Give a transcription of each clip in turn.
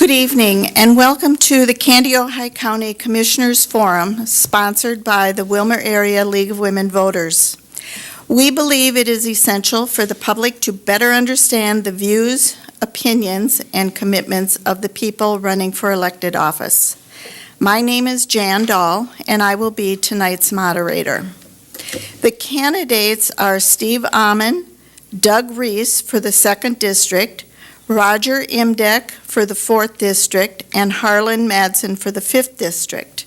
Good evening and welcome to the Candy Ojai County Commissioners Forum sponsored by the Willmar Area League of Women Voters. We believe it is essential for the public to better understand the views, opinions, and commitments of the people running for elected office. My name is Jan Dahl and I will be tonight's moderator. The candidates are Steve Ammann, Doug Reese for the 2nd District, Roger Imdek for the 4th District, and Harlan Madsen for the 5th District.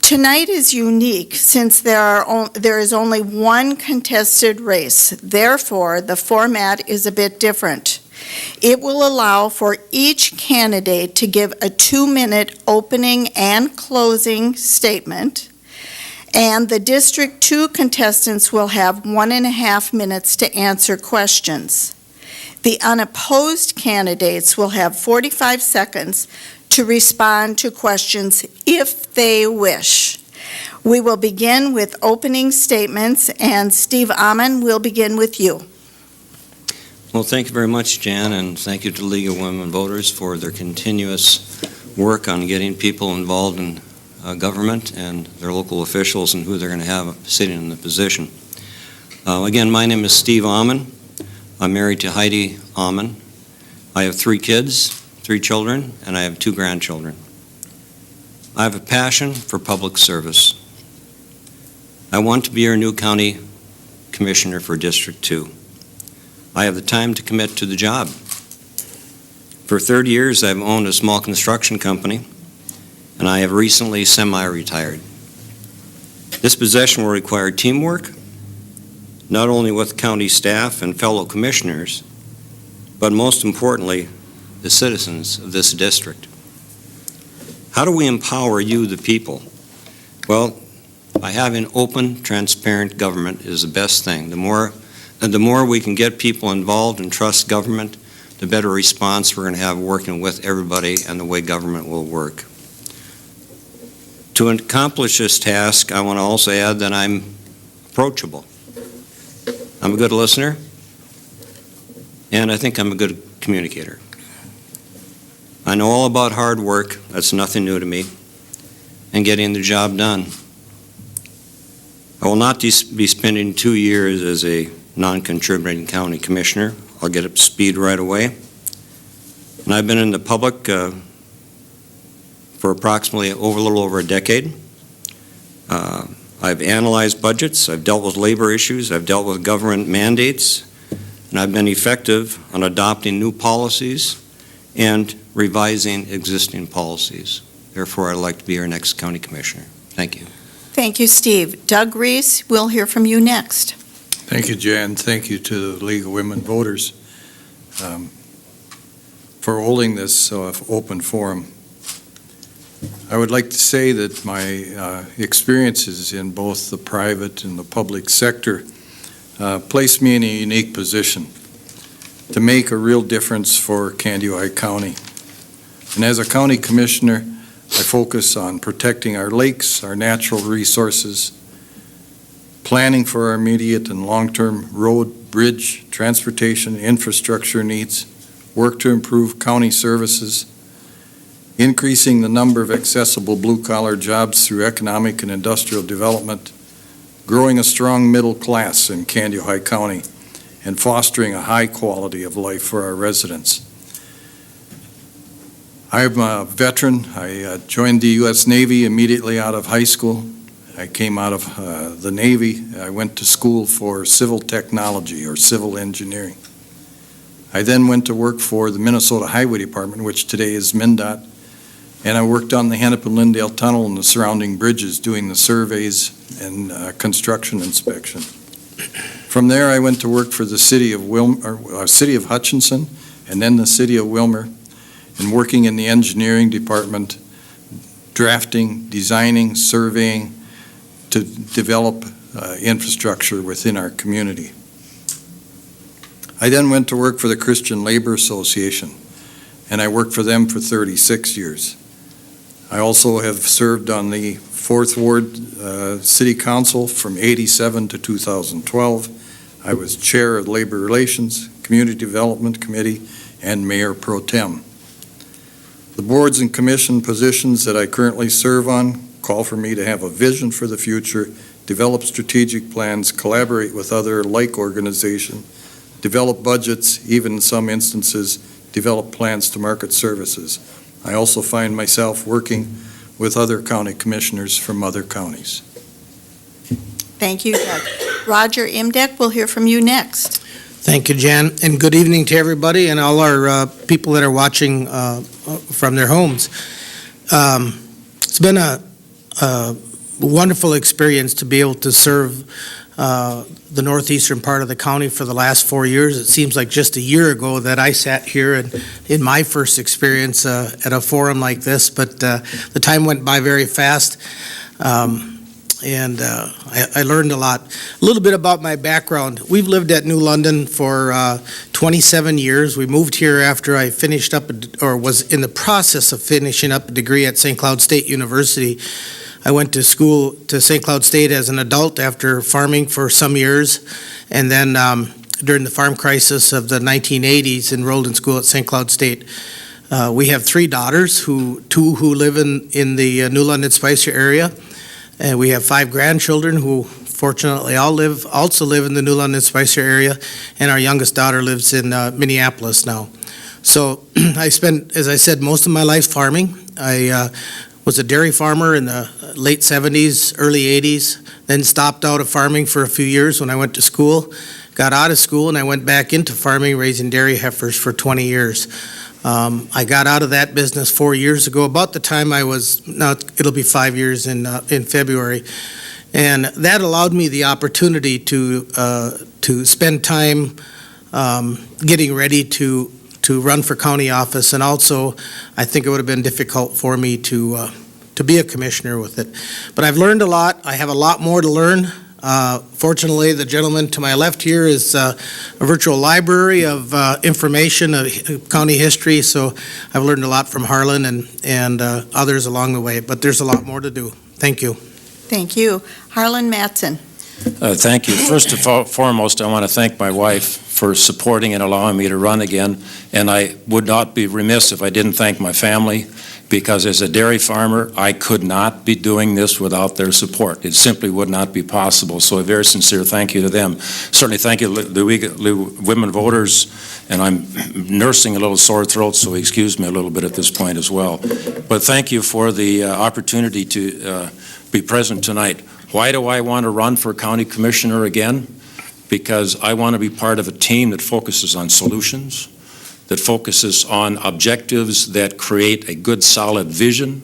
Tonight is unique since there is only one contested race. Therefore, the format is a bit different. It will allow for each candidate to give a 2-minute opening and closing statement, and the District 2 contestants will have 1.5 minutes to answer questions. The unopposed candidates will have 45 seconds to respond to questions if they wish. We will begin with opening statements, and Steve Ammann will begin with you. Well, thank you very much, Jan, and thank you to the League of Women Voters for their continuous work on getting people involved in government and their local officials and who they're going to have sitting in the position. Again, my name is Steve Ammann. I'm married to Heidi Ammann. I have 3 kids, 3 children, and I have 2 grandchildren. I have a passion for public service. I want to be your new county commissioner for District 2. I have the time to commit to the job. For 30 years, I've owned a small construction company, and I have recently semi-retired. This position will require teamwork, not only with county staff and fellow commissioners, but most importantly, the citizens of this district. How do we empower you, the people? Well, by having open, transparent government is the best thing. The more we can get people involved and trust government, the better response we're going to have working with everybody and the way government will work. To accomplish this task, I want to also add that I'm approachable. I'm a good listener, and I think I'm a good communicator. I know all about hard work, that's nothing new to me, and getting the job done. I will not be spending 2 years as a non-contributing county commissioner. I'll get up to speed right away. And I've been in the public for approximately a little over a decade. I've analyzed budgets, I've dealt with labor issues, I've dealt with government mandates, and I've been effective on adopting new policies and revising existing policies. Therefore, I'd like to be our next county commissioner. Thank you. Thank you, Steve. Doug Reese, we'll hear from you next. Thank you, Jan. Thank you to the League of Women Voters for holding this open forum. I would like to say that my experiences in both the private and the public sector place me in a unique position to make a real difference for Candy Ojai County. And as a county commissioner, I focus on protecting our lakes, our natural resources, planning for our immediate and long-term road, bridge, transportation, infrastructure needs, work to improve county services, increasing the number of accessible blue-collar jobs through economic and industrial development, growing a strong middle class in Candy Ojai County, and fostering a high quality of life for our residents. I'm a veteran. I joined the U.S. Navy immediately out of high school. I came out of the Navy. I went to school for civil technology or civil engineering. I then went to work for the Minnesota Highway Department, which today is MnDOT, and I worked on the Hennepin-Lyndale Tunnel and the surrounding bridges doing the surveys and construction inspection. From there, I went to work for the city of Hutchinson and then the city of Willmar, and working in the engineering department, drafting, designing, surveying to develop infrastructure within our community. I then went to work for the Christian Labor Association, and I worked for them for 36 years. I also have served on the 4th Ward City Council from '87 to 2012. I was chair of Labor Relations, Community Development Committee, and Mayor Pro Tem. The boards and commission positions that I currently serve on call for me to have a vision for the future, develop strategic plans, collaborate with other like organizations, develop budgets, even in some instances, develop plans to market services. I also find myself working with other county commissioners from other counties. Thank you, Doug. Roger Imdeck, we'll hear from you next. Thank you, Jan, and good evening to everybody and all our people that are watching from their homes. It's been a wonderful experience to be able to serve the northeastern part of the county for the last 4 years. It seems like just a year ago that I sat here and in my first experience at a forum like this, but the time went by very fast. And I learned a lot. A little bit about my background. We've lived at New London for 27 years. We moved here after I finished up, or was in the process of finishing up a degree at St. Cloud State University. I went to school to St. Cloud State as an adult after farming for some years, and then during the farm crisis of the 1980s, enrolled in school at St. Cloud State. We have 3 daughters, two who live in the New London Spicer area. And we have 5 grandchildren who fortunately also live in the New London Spicer area, and our youngest daughter lives in Minneapolis now. So I spent, as I said, most of my life farming. I was a dairy farmer in the late 70s, early 80s, then stopped out of farming for a few years when I went to school, got out of school, and I went back into farming, raising dairy heifers for 20 years. I got out of that business 4 years ago, about the time it'll be 5 years in February. And that allowed me the opportunity to spend time getting ready to run for county office. And also, I think it would have been difficult for me to be a commissioner with it. But I've learned a lot. I have a lot more to learn. Fortunately, the gentleman to my left here is a virtual library of information, county history, so I've learned a lot from Harlan and others along the way, but there's a lot more to do. Thank you. Thank you. Harlan Matson. Thank you. First and foremost, I want to thank my wife for supporting and allowing me to run again, and I would not be remiss if I didn't thank my family, because as a dairy farmer, I could not be doing this without their support. It simply would not be possible. So a very sincere thank you to them. Certainly thank you to the women voters, and I'm nursing a little sore throat, so excuse me a little bit at this point as well. But thank you for the opportunity to be present tonight. Why do I want to run for county commissioner again? Because I want to be part of a team that focuses on solutions, that focuses on objectives that create a good, solid vision,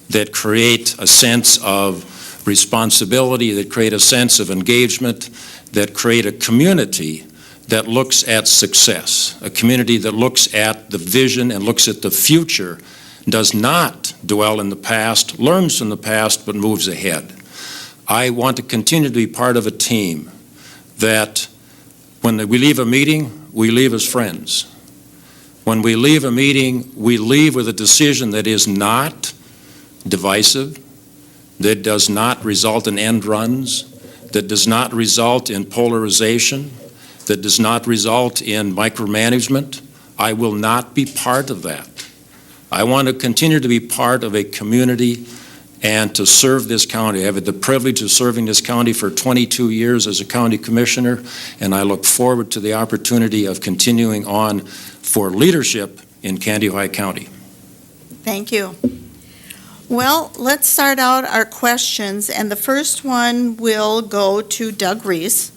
that create a sense of responsibility, that create a sense of engagement, that create a community that looks at success, a community that looks at the vision and looks at the future, does not dwell in the past, learns from the past, but moves ahead. I want to continue to be part of a team that when we leave a meeting, we leave as friends. When we leave a meeting, we leave with a decision that is not divisive, that does not result in end runs, that does not result in polarization, that does not result in micromanagement. I will not be part of that. I want to continue to be part of a community and to serve this county. I have had the privilege of serving this county for 22 years as a county commissioner, and I look forward to the opportunity of continuing on for leadership in Candy Ohio County. Thank you. Well, let's start out our questions, and the first one will go to Doug Reese.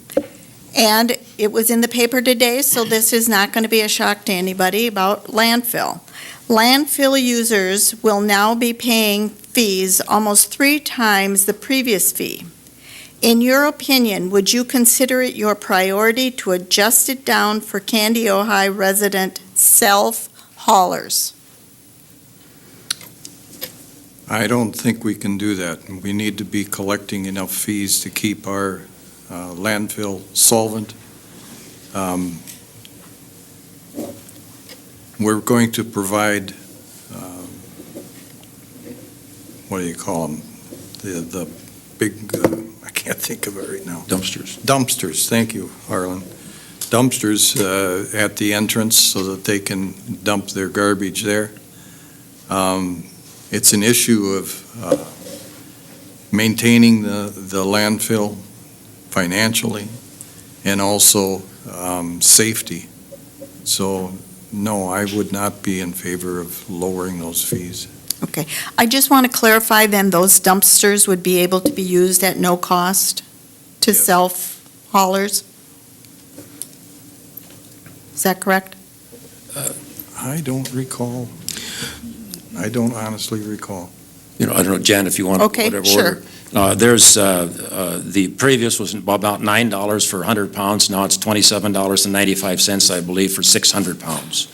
And it was in the paper today, so this is not going to be a shock to anybody, about landfill. Landfill users will now be paying fees almost 3 times the previous fee. In your opinion, would you consider it your priority to adjust it down for Candy Ohio resident self-haulers? I don't think we can do that. We need to be collecting enough fees to keep our landfill solvent. We're going to provide, what do you call them? The big, I can't think of it right now. Dumpsters. Dumpsters, thank you, Harlan. Dumpsters at the entrance so that they can dump their garbage there. It's an issue of maintaining the landfill financially and also safety. So, no, I would not be in favor of lowering those fees. Okay. I just want to clarify then, those dumpsters would be able to be used at no cost to Yes. self-haulers? Is that correct? I don't recall. I don't honestly recall. You know, I don't know, Jan, if you want, Okay, whatever sure. order. The previous was about $9 for 100 pounds, now it's $27.95, I believe, for 600 pounds.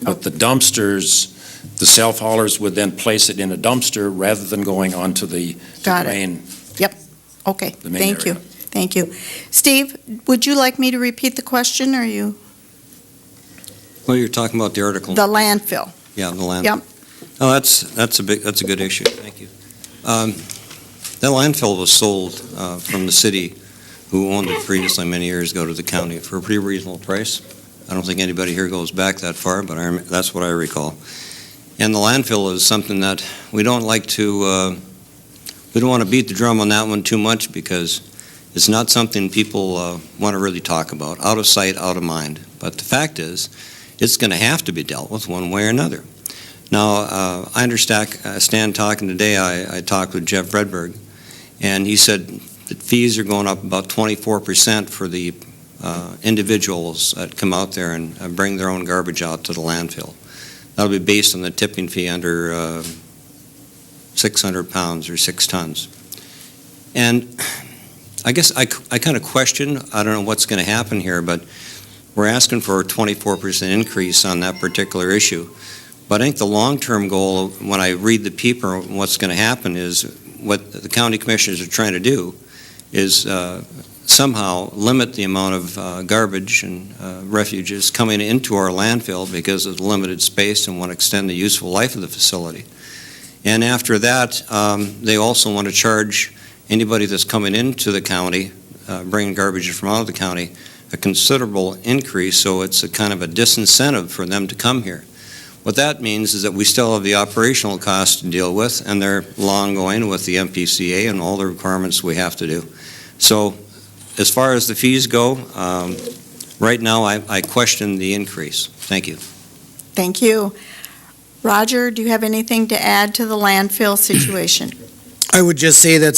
But the dumpsters, the self-haulers would then place it in a dumpster rather than going onto the Got it. main. Okay, The main thank you. area. Thank you. Steve, would you like me to repeat the question, or you, Well, you're talking about the article. the landfill? Yeah, the landfill. Yep. Oh, that's a good issue. Thank you. That landfill was sold from the city, who owned it previously many years ago, to the county for a pretty reasonable price. I don't think anybody here goes back that far, but that's what I recall. And the landfill is something that we don't like to, we don't want to beat the drum on that one too much, because it's not something people want to really talk about. Out of sight, out of mind. But the fact is, it's going to have to be dealt with one way or another. Now, I understand talking today, I talked with Jeff Redberg, and he said that fees are going up about 24% for the individuals that come out there and bring their own garbage out to the landfill. That'll be based on the tipping fee under 600 pounds or 6 tons. And I guess I kind of question, I don't know what's going to happen here, but we're asking for a 24% increase on that particular issue. But I think the long-term goal, when I read the paper, what's going to happen is, what the county commissioners are trying to do is somehow limit the amount of garbage and refuges coming into our landfill because of the limited space, and want to extend the useful life of the facility. And after that, they also want to charge anybody that's coming into the county, bringing garbage from out of the county, a considerable increase, so it's a kind of a disincentive for them to come here. What that means is that we still have the operational costs to deal with, and they're long-going with the MPCA and all the requirements we have to do. So as far as the fees go, right now I question the increase. Thank you. Thank you. Roger, do you have anything to add to the landfill situation? I would just say that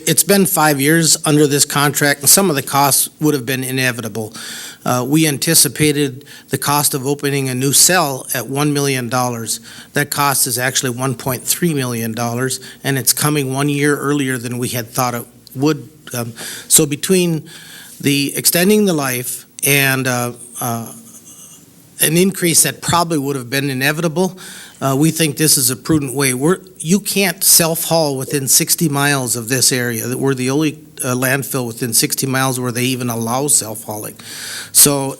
it's been 5 years under this contract, and some of the costs would have been inevitable. We anticipated the cost of opening a new cell at $1 million. That cost is actually $1.3 million, and it's coming 1 year earlier than we had thought it would. So between the extending the life and an increase that probably would have been inevitable, we think this is a prudent way. You can't self-haul within 60 miles of this area. We're the only landfill within 60 miles where they even allow self-hauling. So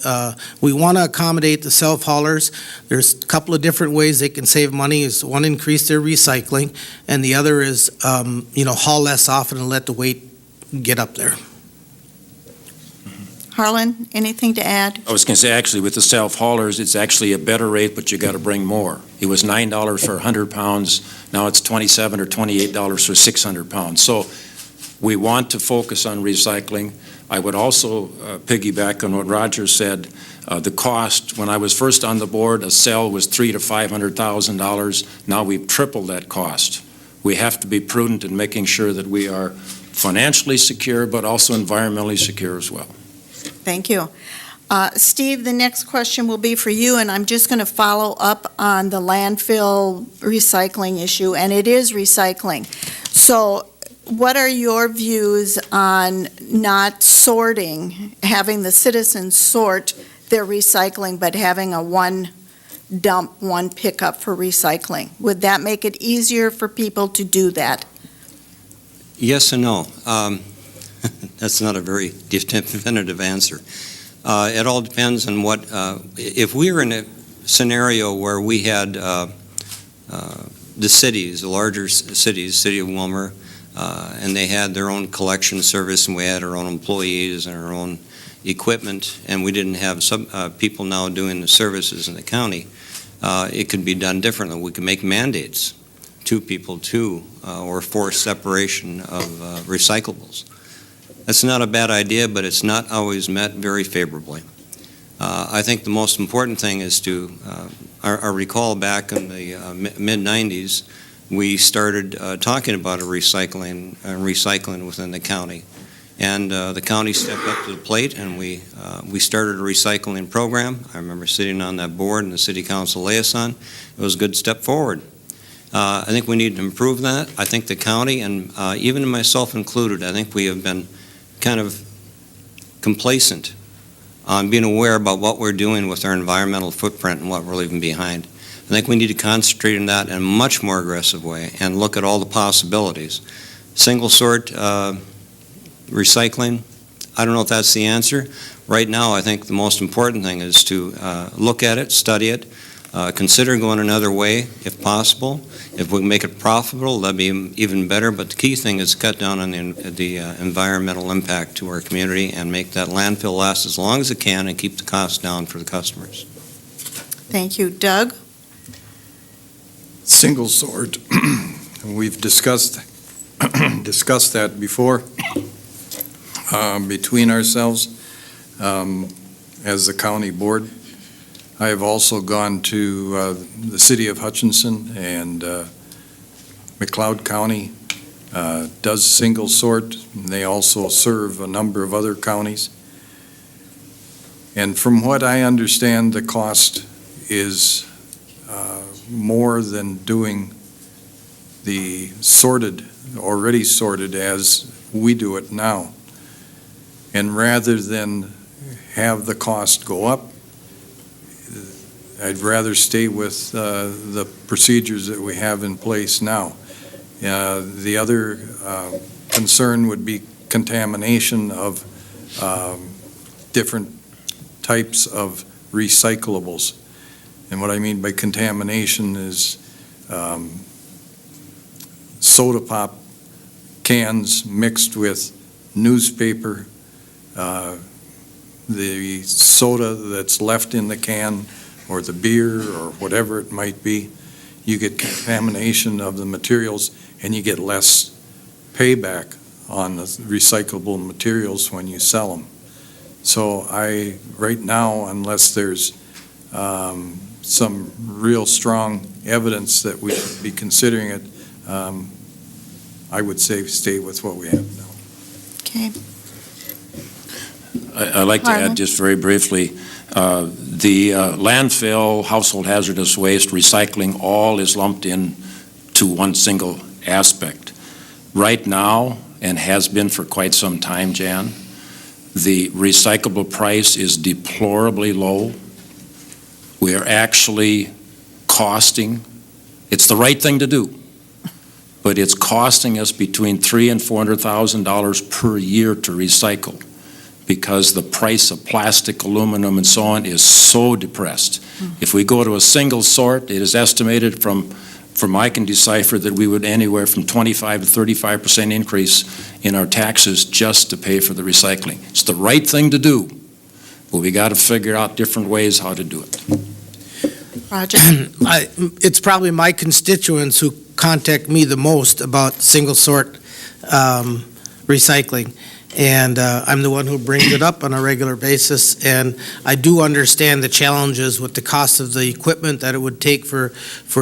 we want to accommodate the self-haulers. There's a couple of different ways they can save money. One, increase their recycling, and the other is, haul less often and let the weight get up there. Harlan, anything to add? I was going to say, actually, with the self-haulers, it's actually a better rate, but you got to bring more. It was $9 for 100 pounds, now it's $27 or $28 for 600 pounds. So we want to focus on recycling. I would also piggyback on what Roger said. The cost, when I was first on the board, a cell was $300,000 to $500,000. Now we've tripled that cost. We have to be prudent in making sure that we are financially secure, but also environmentally secure as well. Thank you. Steve, the next question will be for you, and I'm just going to follow up on the landfill recycling issue, and it is recycling. So what are your views on not sorting, having the citizens sort their recycling, but having a one dump, one pickup for recycling? Would that make it easier for people to do that? Yes and no. That's not a very definitive answer. It all depends on what, if we were in a scenario where we had the cities, the larger cities, City of Wilmer, and they had their own collection service, and we had our own employees and our own equipment, and we didn't have some people now doing the services in the county, it could be done differently. We could make mandates, 2 people, 2, or forced separation of recyclables. That's not a bad idea, but it's not always met very favorably. I think the most important thing is to, I recall back in the mid-'90s, we started talking about recycling within the county. And the county stepped up to the plate, and we started a recycling program. I remember sitting on that board and the city council liaison. It was a good step forward. I think we need to improve that. I think the county, and even myself included, I think we have been kind of complacent on being aware about what we're doing with our environmental footprint and what we're leaving behind. I think we need to concentrate on that in a much more aggressive way and look at all the possibilities. Single sort recycling, I don't know if that's the answer. Right now, I think the most important thing is to look at it, study it, consider going another way if possible. If we can make it profitable, that'd be even better. But the key thing is cut down on the environmental impact to our community and make that landfill last as long as it can and keep the costs down for the customers. Thank you. Doug? Single sort, we've discussed that before between ourselves as the county board. I have also gone to the city of Hutchinson, and McLeod County does single sort. They also serve a number of other counties. And from what I understand, the cost is more than doing the already sorted as we do it now. And rather than have the cost go up, I'd rather stay with the procedures that we have in place now. The other concern would be contamination of different types of recyclables. And what I mean by contamination is soda pop cans mixed with newspaper, the soda that's left in the can, or the beer, or whatever it might be. You get contamination of the materials, and you get less payback on the recyclable materials when you sell them. So right now, unless there's some real strong evidence that we should be considering it, I would say stay with what we have now. Okay. I'd like to Harlan? add just very briefly, the landfill, household hazardous waste, recycling, all is lumped in to one single aspect. Right now, and has been for quite some time, Jan, the recyclable price is deplorably low. We are actually costing, it's the right thing to do, but it's costing us between $300,000 and $400,000 per year to recycle, because the price of plastic, aluminum, and so on is so depressed. If we go to a single sort, it is estimated from I can decipher that we would anywhere from 25 to 35% increase in our taxes just to pay for the recycling. It's the right thing to do, but we got to figure out different ways how to do it. Roger? It's probably my constituents who contact me the most about single sort recycling. And I'm the one who brings it up on a regular basis. And I do understand the challenges with the cost of the equipment that it would take for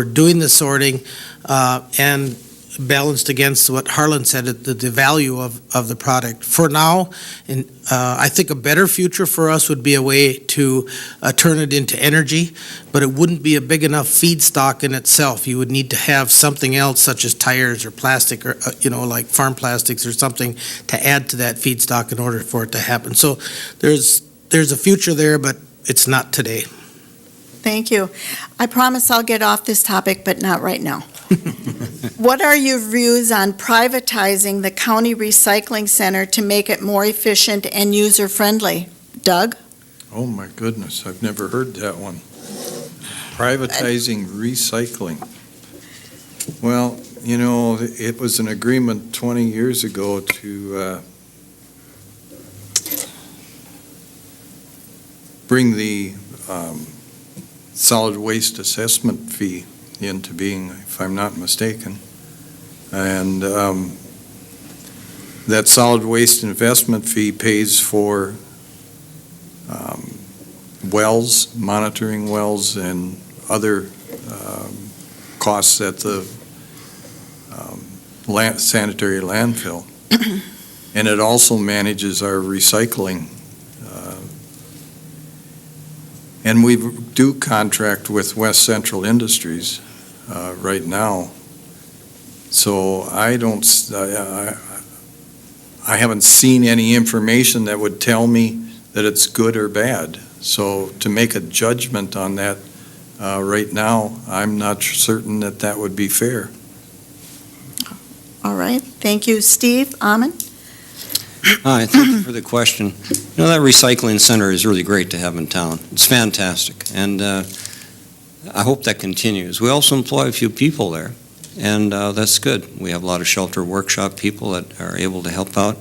doing the sorting, and balanced against what Harlan said, the value of the product. For now, and I think a better future for us would be a way to turn it into energy, but it wouldn't be a big enough feedstock in itself. You would need to have something else, such as tires or plastic, or like farm plastics or something, to add to that feedstock in order for it to happen. So there's a future there, but it's not today. Thank you. I promise I'll get off this topic, but not right now. What are your views on privatizing the county recycling center to make it more efficient and user-friendly? Doug? Oh, my goodness, I've never heard that one. Privatizing recycling. Well, it was an agreement 20 years ago to bring the solid waste assessment fee into being, if I'm not mistaken. And that solid waste investment fee pays for wells, monitoring wells, and other costs at the sanitary landfill. And it also manages our recycling. And we do contract with West Central Industries right now. So I haven't seen any information that would tell me that it's good or bad. So to make a judgment on that right now, I'm not certain that that would be fair. All right, thank you. Steve Amon? Hi, thank you for the question. You know, that recycling center is really great to have in town. It's fantastic, and I hope that continues. We also employ a few people there, and that's good. We have a lot of shelter workshop people that are able to help out.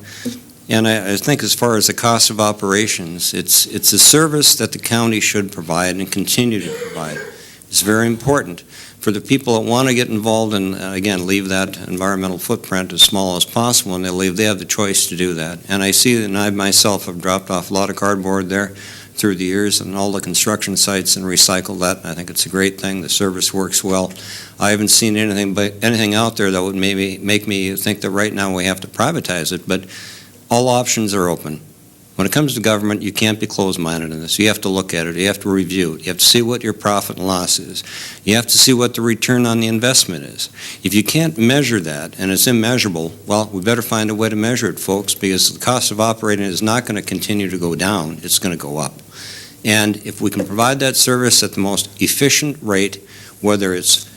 And I think as far as the cost of operations, it's a service that the county should provide and continue to provide. It's very important for the people that want to get involved and, again, leave that environmental footprint as small as possible when they leave. They have the choice to do that. And I see that, and I myself have dropped off a lot of cardboard there through the years and all the construction sites and recycled that. And I think it's a great thing. The service works well. I haven't seen anything out there that would maybe make me think that right now we have to privatize it, but all options are open. When it comes to government, you can't be closed-minded in this. You have to look at it. You have to review it. You have to see what your profit and loss is. You have to see what the return on the investment is. If you can't measure that, and it's immeasurable, well, we better find a way to measure it, folks, because the cost of operating is not going to continue to go down. It's going to go up. And if we can provide that service at the most efficient rate, whether it's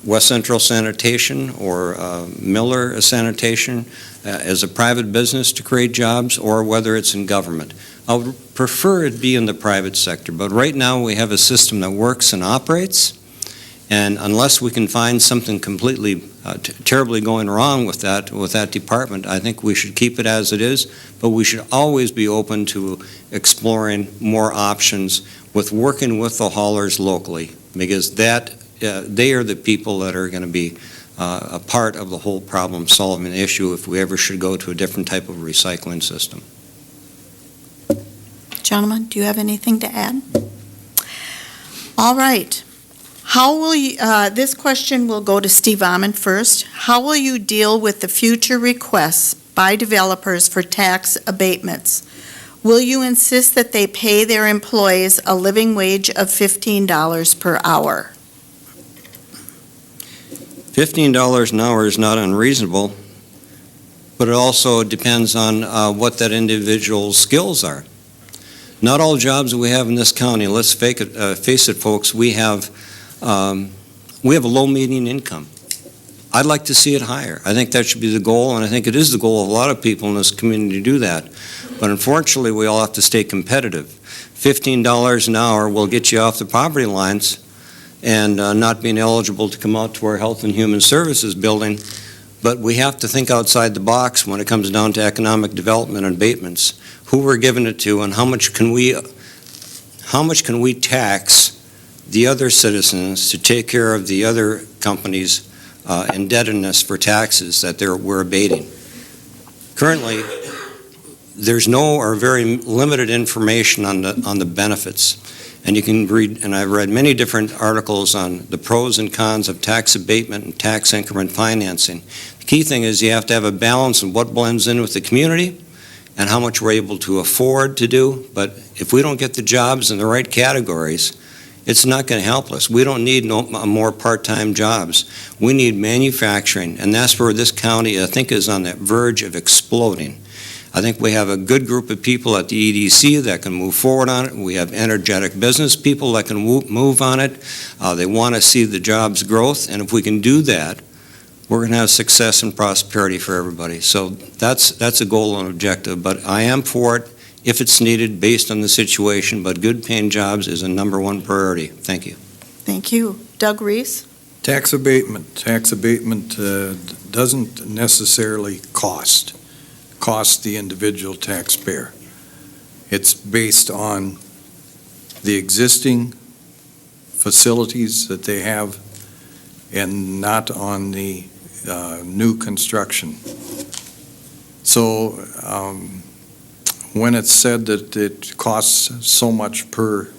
West Central Sanitation or Miller Sanitation as a private business to create jobs, or whether it's in government. I would prefer it be in the private sector, but right now we have a system that works and operates, and unless we can find something completely terribly going wrong with that department, I think we should keep it as it is, but we should always be open to exploring more options with working with the haulers locally, because they are the people that are going to be a part of the whole problem-solving issue if we ever should go to a different type of recycling system. Gentlemen, do you have anything to add? All right. How will you, this question will go to Steve Amon first. How will you deal with the future requests by developers for tax abatements? Will you insist that they pay their employees a living wage of $15 per hour? $15 an hour is not unreasonable, but it also depends on what that individual's skills are. Not all jobs that we have in this county, let's face it, folks, we have a low median income. I'd like to see it higher. I think that should be the goal, and I think it is the goal of a lot of people in this community to do that. But unfortunately, we all have to stay competitive. $15 an hour will get you off the poverty lines and not being eligible to come out to our Health and Human Services building. But we have to think outside the box when it comes down to economic development and abatements, who we're giving it to, and how much can we tax the other citizens to take care of the other companies' indebtedness for taxes that we're abating. Currently, there's no or very limited information on the benefits. And you can read, and I've read many different articles on the pros and cons of tax abatement and tax increment financing. The key thing is you have to have a balance of what blends in with the community and how much we're able to afford to do. But if we don't get the jobs in the right categories, it's not going to help us. We don't need more part-time jobs. We need manufacturing, and that's where this county, I think, is on the verge of exploding. I think we have a good group of people at the EDC that can move forward on it. We have energetic business people that can move on it. They want to see the jobs growth, and if we can do that, we're going to have success and prosperity for everybody. So that's a goal and objective, but I am for it if it's needed based on the situation, but good paying jobs is a number one priority. Thank you. Thank you. Doug Reese? Tax abatement. Tax abatement doesn't necessarily cost the individual taxpayer. It's based on the existing facilities that they have and not on the new construction. So when it's said that it costs so much per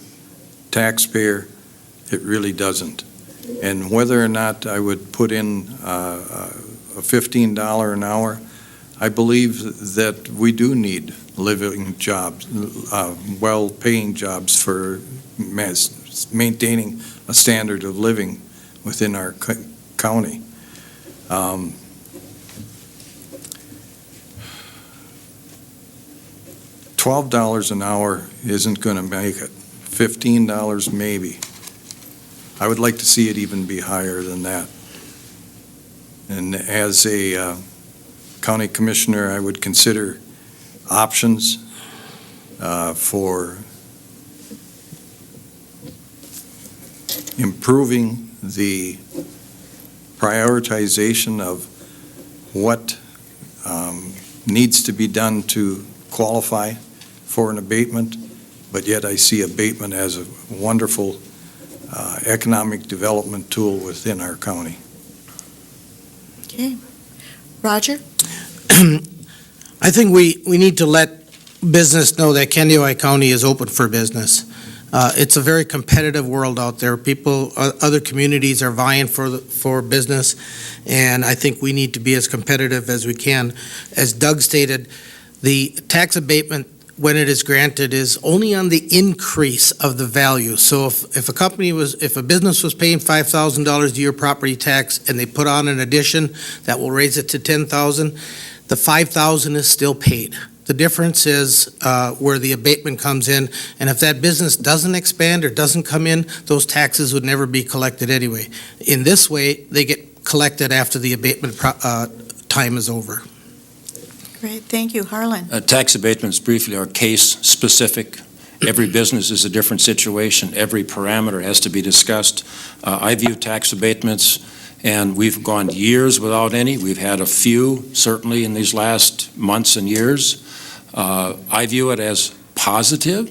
taxpayer, it really doesn't. And whether or not I would put in a $15 an hour, I believe that we do need living jobs, well-paying jobs for maintaining a standard of living within our county. $12 an hour isn't going to make it. $15 maybe. I would like to see it even be higher than that. And as a county commissioner, I would consider options for improving the prioritization of what needs to be done to qualify for an abatement, but yet I see abatement as a wonderful economic development tool within our county. Okay. Roger? I think we need to let business know that Candioi County is open for business. It's a very competitive world out there. People, other communities are vying for business, and I think we need to be as competitive as we can. As Doug stated, the tax abatement, when it is granted, is only on the increase of the value. So if a business was paying $5,000 a year property tax and they put on an addition that will raise it to $10,000, the $5,000 is still paid. The difference is where the abatement comes in, and if that business doesn't expand or doesn't come in, those taxes would never be collected anyway. In this way, they get collected after the abatement time is over. Great, thank you. Harlan? Tax abatements briefly are case-specific. Every business is a different situation. Every parameter has to be discussed. I view tax abatements, and we've gone years without any. We've had a few, certainly, in these last months and years. I view it as positive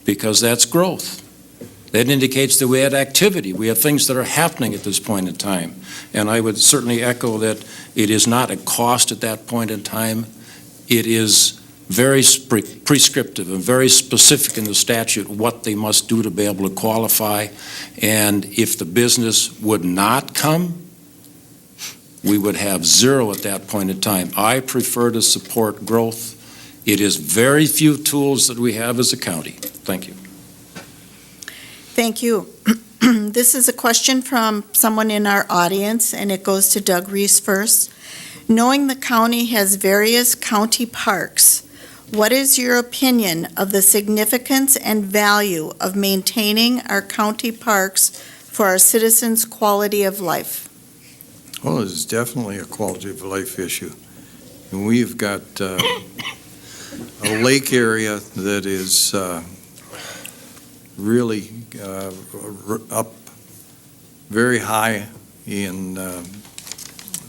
because that's growth. That indicates that we had activity. We have things that are happening at this point in time. And I would certainly echo that it is not a cost at that point in time. It is very prescriptive and very specific in the statute what they must do to be able to qualify. And if the business would not come, we would have zero at that point in time. I prefer to support growth. It is very few tools that we have as a county. Thank you. Thank you. This is a question from someone in our audience, and it goes to Doug Reese first. Knowing the county has various county parks, what is your opinion of the significance and value of maintaining our county parks for our citizens' quality of life? Well, it's definitely a quality of life issue. And we've got a lake area that is really up very high in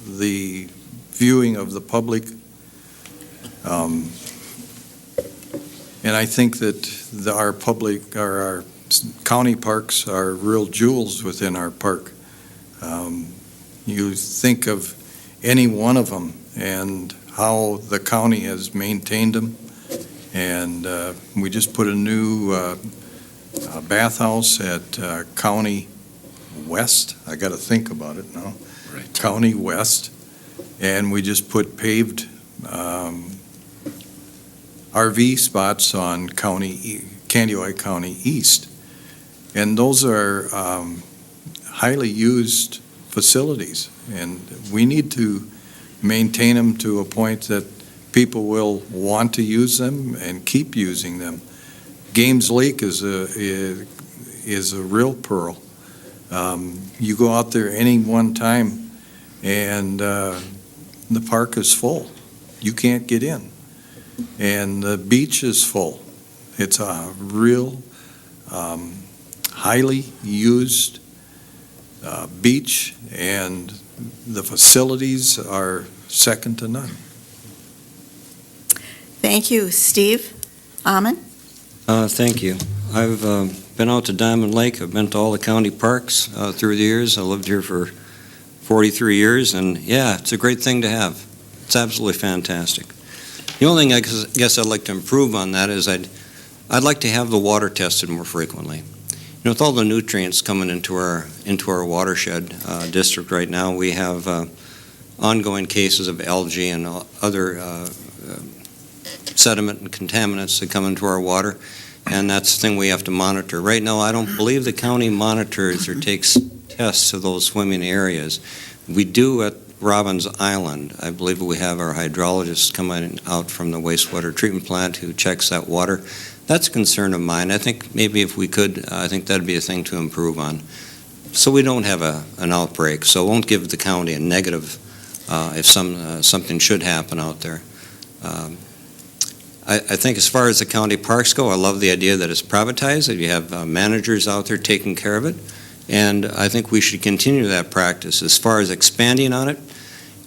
the viewing of the public. And I think that our county parks are real jewels within our park. You think of any one of them and how the county has maintained them. And we just put a new bathhouse at County West. I got to think about it now. Right. County West. And we just put paved RV spots on Candioi County East. And those are highly used facilities. And we need to maintain them to a point that people will want to use them and keep using them. Games Lake is a real pearl. You go out there any one time and the park is full. You can't get in. And the beach is full. It's a real highly used beach, and the facilities are second to none. Thank you. Steve? Amon? Thank you. I've been out to Diamond Lake. I've been to all the county parks through the years. I lived here for 43 years, and yeah, it's a great thing to have. It's absolutely fantastic. The only thing I guess I'd like to improve on that is I'd like to have the water tested more frequently. You know, with all the nutrients coming into our watershed district right now, we have ongoing cases of algae and other sediment and contaminants that come into our water, and that's the thing we have to monitor. Right now, I don't believe the county monitors or takes tests of those swimming areas. We do at Robbins Island. I believe we have our hydrologist coming out from the wastewater treatment plant who checks that water. That's a concern of mine. I think maybe if we could, I think that'd be a thing to improve on, so we don't have an outbreak. So it won't give the county a negative if something should happen out there. I think as far as the county parks go, I love the idea that it's privatized, that you have managers out there taking care of it, and I think we should continue that practice. As far as expanding on it,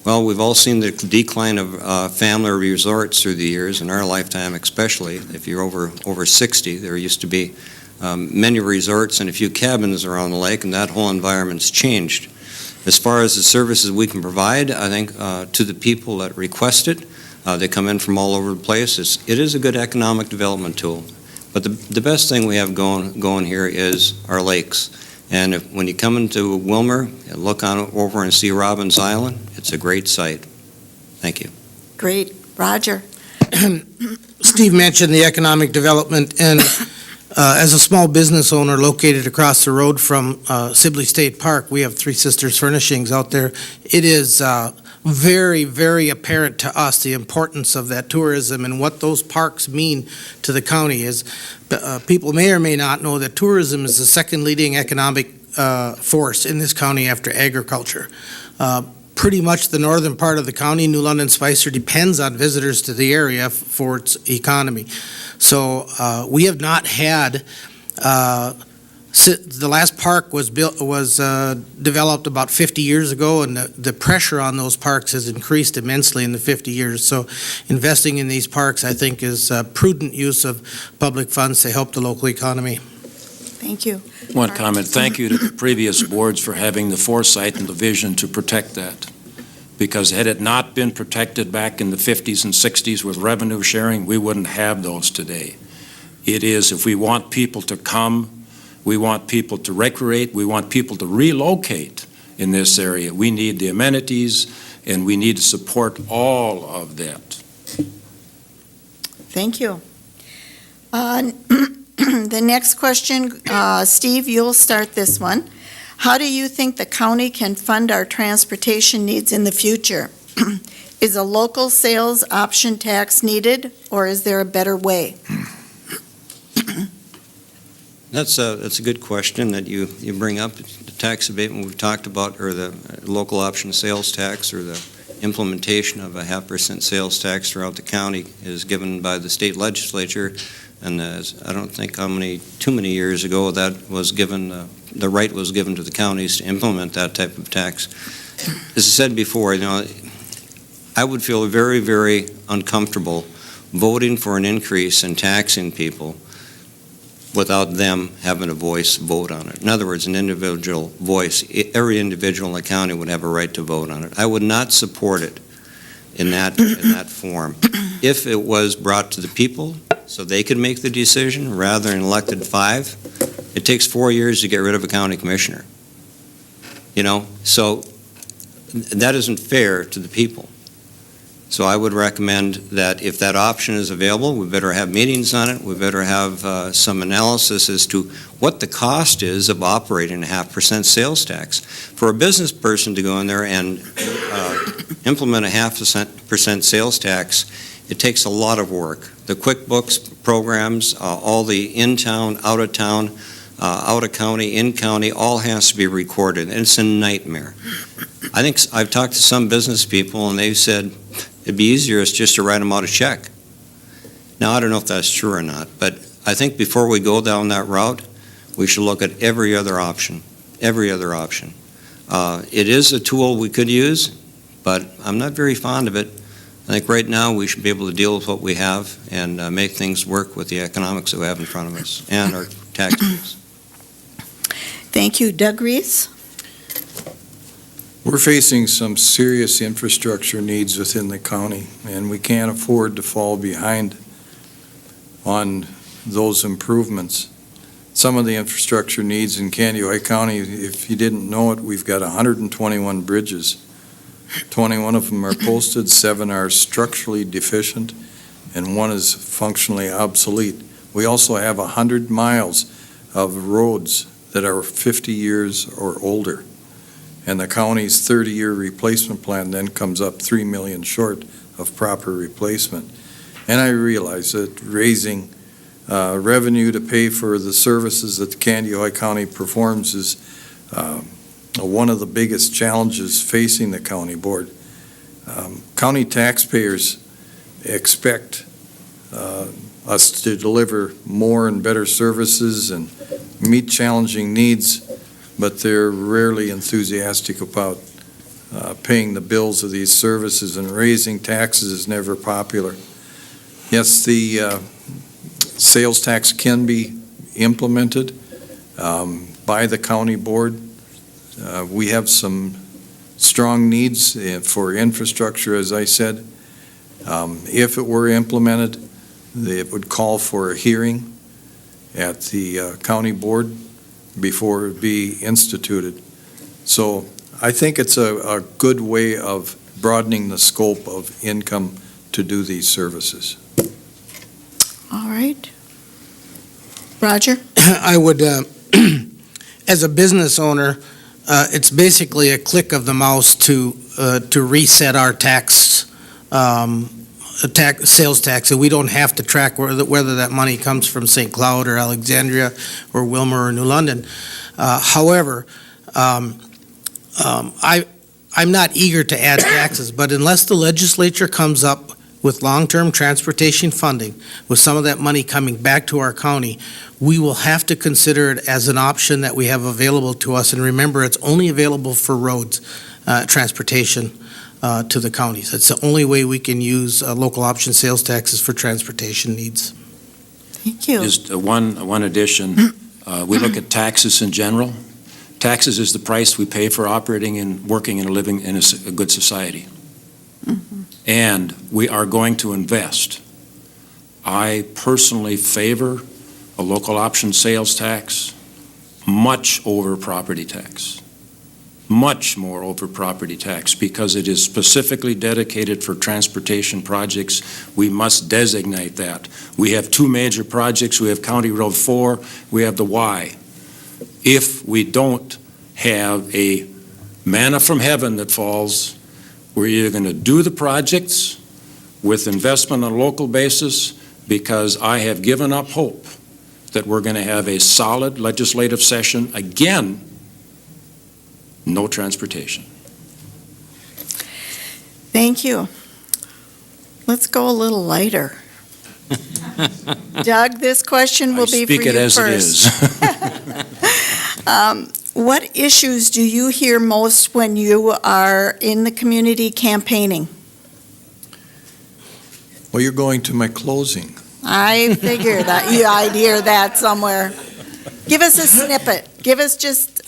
well, we've all seen the decline of family resorts through the years, in our lifetime especially. If you're over 60, there used to be many resorts and a few cabins around the lake, and that whole environment's changed. As far as the services we can provide, I think to the people that request it, they come in from all over the place. It is a good economic development tool. But the best thing we have going here is our lakes. And when you come into Wilmer and look on over and see Robbins Island, it's a great sight. Thank you. Great. Roger? Steve mentioned the economic development, and as a small business owner located across the road from Sibley State Park, we have Three Sisters Furnishings out there. It is very, very apparent to us the importance of that tourism and what those parks mean to the county. Is people may or may not know that tourism is the second leading economic force in this county after agriculture. Pretty much the northern part of the county, New London Spicer, depends on visitors to the area for its economy. So we have not had the last park was developed about 50 years ago, and the pressure on those parks has increased immensely in the 50 years. So investing in these parks, I think, is a prudent use of public funds to help the local economy. Thank you. One comment. Thank you to the previous boards for having the foresight and the vision to protect that. Because had it not been protected back in the 50s and 60s with revenue sharing, we wouldn't have those today. It is, if we want people to come, we want people to recreate, we want people to relocate in this area, we need the amenities, and we need to support all of that. Thank you. The next question, Steve, you'll start this one. How do you think the county can fund our transportation needs in the future? Is a local sales option tax needed, or is there a better way? That's a good question that you bring up. The tax abatement we've talked about, or the local option sales tax, or the implementation of a 0.5% sales tax throughout the county is given by the state legislature. And I don't think too many years ago that was given, the right was given to the counties to implement that type of tax. As I said before, I would feel very, very uncomfortable voting for an increase in taxing people without them having a vote on it. In other words, an individual voice. Every individual in the county would have a right to vote on it. I would not support it in that form. If it was brought to the people so they could make the decision rather than elected 5, it takes 4 years to get rid of a county commissioner. So that isn't fair to the people. So I would recommend that if that option is available, we better have meetings on it. We better have some analysis as to what the cost is of operating a 0.5% sales tax. For a business person to go in there and implement a 0.5% sales tax, it takes a lot of work. The QuickBooks programs, all the in-town, out-of-town, out-of-county, in-county, all has to be recorded, and it's a nightmare. I think I've talked to some business people, and they've said it'd be easier just to write them out a check. Now, I don't know if that's true or not, but I think before we go down that route, we should look at every other option, every other option. It is a tool we could use, but I'm not very fond of it. I think right now we should be able to deal with what we have and make things work with the economics that we have in front of us and our tax base. Thank you. Doug Reese? We're facing some serious infrastructure needs within the county, and we can't afford to fall behind on those improvements. Some of the infrastructure needs in Candioi County, if you didn't know it, we've got 121 bridges. 21 of them are posted, 7 are structurally deficient, and 1 is functionally obsolete. We also have 100 miles of roads that are 50 years or older. And the county's 30-year replacement plan then comes up 3 million short of proper replacement. And I realize that raising revenue to pay for the services that Candioi County performs is one of the biggest challenges facing the county board. County taxpayers expect us to deliver more and better services and meet challenging needs, but they're rarely enthusiastic about paying the bills of these services, and raising taxes is never popular. Yes, the sales tax can be implemented by the county board. We have some strong needs for infrastructure, as I said. If it were implemented, it would call for a hearing at the county board before it be instituted. So I think it's a good way of broadening the scope of income to do these services. All right. Roger? I would, as a business owner, it's basically a click of the mouse to reset our sales tax, and we don't have to track whether that money comes from St. Cloud or Alexandria or Wilmer or New London. However, I'm not eager to add taxes, but unless the legislature comes up with long-term transportation funding, with some of that money coming back to our county, we will have to consider it as an option that we have available to us. And remember, it's only available for roads, transportation to the counties. It's the only way we can use local option sales taxes for transportation needs. Thank you. Just one addition. We look at taxes in general. Taxes is the price we pay for operating and working and living in a good society. And we are going to invest. I personally favor a local option sales tax much over property tax. Much more over property tax, because it is specifically dedicated for transportation projects. We must designate that. We have 2 major projects. We have County Road 4, we have the Y. If we don't have a manna from heaven that falls, we're either going to do the projects with investment on a local basis, because I have given up hope that we're going to have a solid legislative session again. No transportation. Thank you. Let's go a little lighter. Doug, this question will be for Speak you it as first. it is. What issues do you hear most when you are in the community campaigning? Well, you're going to my closing. I figure that I'd hear that somewhere. Give us a snippet. Give us just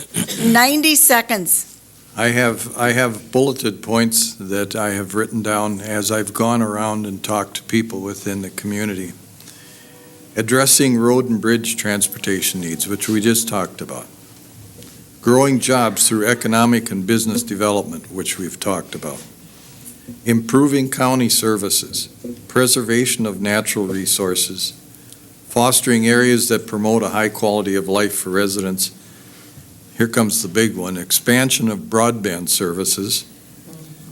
90 seconds. I have bulleted points that I have written down as I've gone around and talked to people within the community. Addressing road and bridge transportation needs, which we just talked about. Growing jobs through economic and business development, which we've talked about. Improving county services, preservation of natural resources, fostering areas that promote a high quality of life for residents. Here comes the big one, expansion of broadband services,